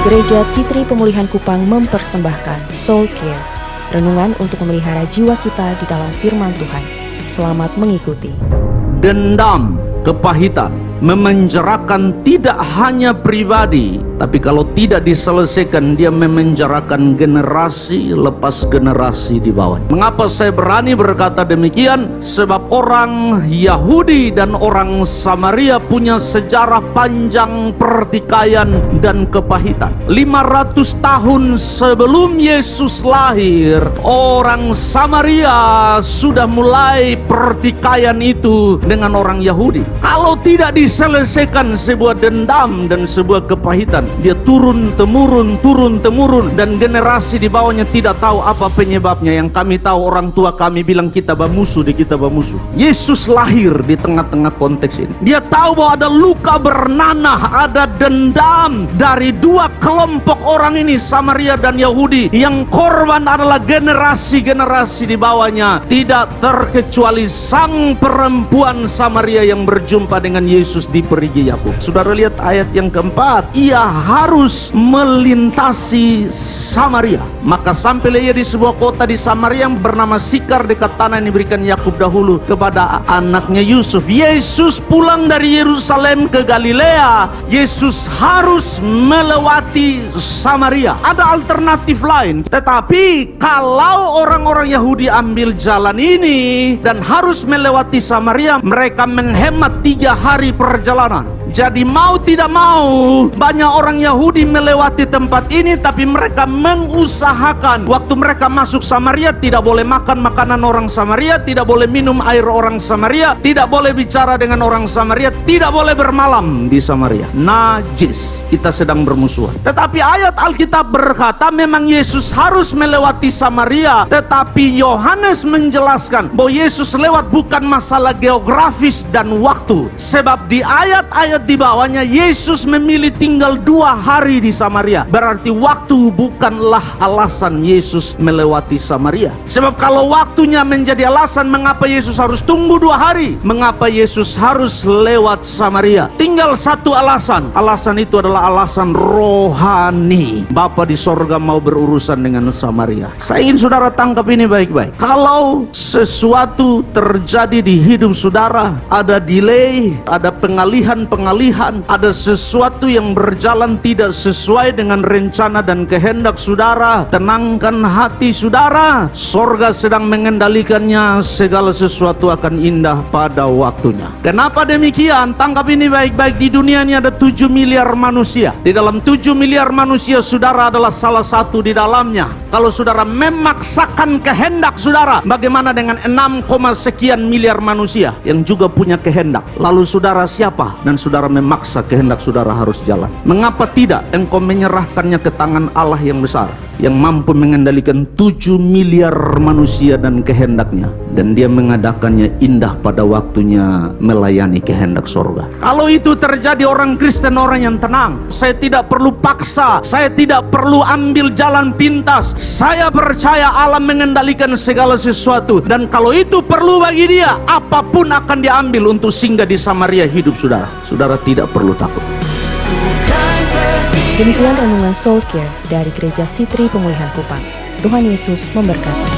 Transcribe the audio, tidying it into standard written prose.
Gereja Sitri Pemulihan Kupang mempersembahkan Soul Care, renungan untuk memelihara jiwa kita di dalam firman Tuhan. Selamat mengikuti. Dendam, kepahitan, memenjarakan tidak hanya pribadi, tapi kalau tidak diselesaikan, dia memenjarakan generasi lepas generasi di bawahnya. Mengapa saya berani berkata demikian? Sebab orang Yahudi dan orang Samaria punya sejarah panjang pertikaian dan kepahitan. 500 tahun sebelum Yesus lahir, orang Samaria sudah mulai pertikaian itu dengan orang Yahudi. Kalau tidak diselesaikan sebuah dendam dan sebuah kepahitan, dia turun temurun, dan generasi di bawahnya tidak tahu apa penyebabnya. Yang kami tahu, orang tua kami bilang kita bermusuh, kita bermusuh. Yesus lahir di tengah-tengah konteks ini. Dia tahu bahwa ada luka bernanah, ada dendam dari dua kelompok orang ini, Samaria dan Yahudi. Yang korban adalah generasi-generasi di bawahnya, tidak terkecuali sang perempuan Samaria yang berjumpa dengan Yesus di Perigi Yakub. Saudara lihat ayat yang keempat, ia harus melintasi Samaria. Maka sampailah ia di sebuah kota di Samaria yang bernama Sikar, dekat tanah yang diberikan Yakub dahulu kepada anaknya Yusuf. Yesus pulang dari Yerusalem ke Galilea. Yesus harus melewati Samaria. Ada alternatif lain, tetapi kalau orang-orang Yahudi ambil jalan ini dan harus melewati Samaria, mereka menghemat 3 hari perjalanan. Jadi mau tidak mau, banyak orang Yahudi melewati tempat ini, tapi mereka mengusahakan waktu mereka masuk Samaria tidak boleh makan makanan orang Samaria, tidak boleh minum air orang Samaria, tidak boleh bicara dengan orang Samaria, tidak boleh bermalam di Samaria. Najis. Kita sedang bermusuhan. Tetapi ayat Alkitab berkata memang Yesus harus melewati Samaria, tetapi Yohanes menjelaskan bahwa Yesus lewat bukan masalah geografis dan waktu. Sebab di ayat-ayat di bawahnya, Yesus memilih tinggal 2 hari di Samaria. Berarti waktu bukanlah alasan Yesus melewati Samaria. Sebab kalau waktunya menjadi alasan mengapa Yesus harus tunggu 2 hari, mengapa Yesus harus lewat Samaria, tinggal satu alasan. Alasan itu adalah alasan rohani. Bapa di sorga mau berurusan dengan Samaria. Saya ingin saudara tangkap ini baik-baik. Kalau sesuatu terjadi di hidup saudara, ada delay, ada pengalihan, ada sesuatu yang berjalan tidak sesuai dengan rencana dan kehendak saudara, tenangkan hati saudara. Sorga sedang mengendalikannya. Segala sesuatu akan indah pada waktunya. Kenapa demikian? Tangkap ini baik-baik. Di dunia ini ada 7 miliar manusia. Di dalam 7 miliar manusia, saudara adalah salah satu di dalamnya. Kalau saudara memaksakan kehendak saudara, bagaimana dengan 6, sekian miliar manusia yang juga punya kehendak? Lalu saudara siapa? Dan saudara memaksa kehendak saudara harus jalan. Mengapa tidak engkau menyerahkannya ke tangan Allah yang besar, yang mampu mengendalikan 7 miliar manusia dan kehendaknya, dan dia mengadakannya indah pada waktunya melayani kehendak sorga. Kalau itu terjadi, orang Kristen orang yang tenang. Saya tidak perlu paksa, saya tidak perlu ambil jalan pintas. Saya percaya Allah mengendalikan segala sesuatu, dan kalau itu perlu bagi dia, apapun akan diambil untuk singgah di Samaria hidup saudara. Saudara tidak perlu takut. Demikian renungan Soul Care dari Gereja Sitri Pemulihan Kupang. Tuhan Yesus memberkati.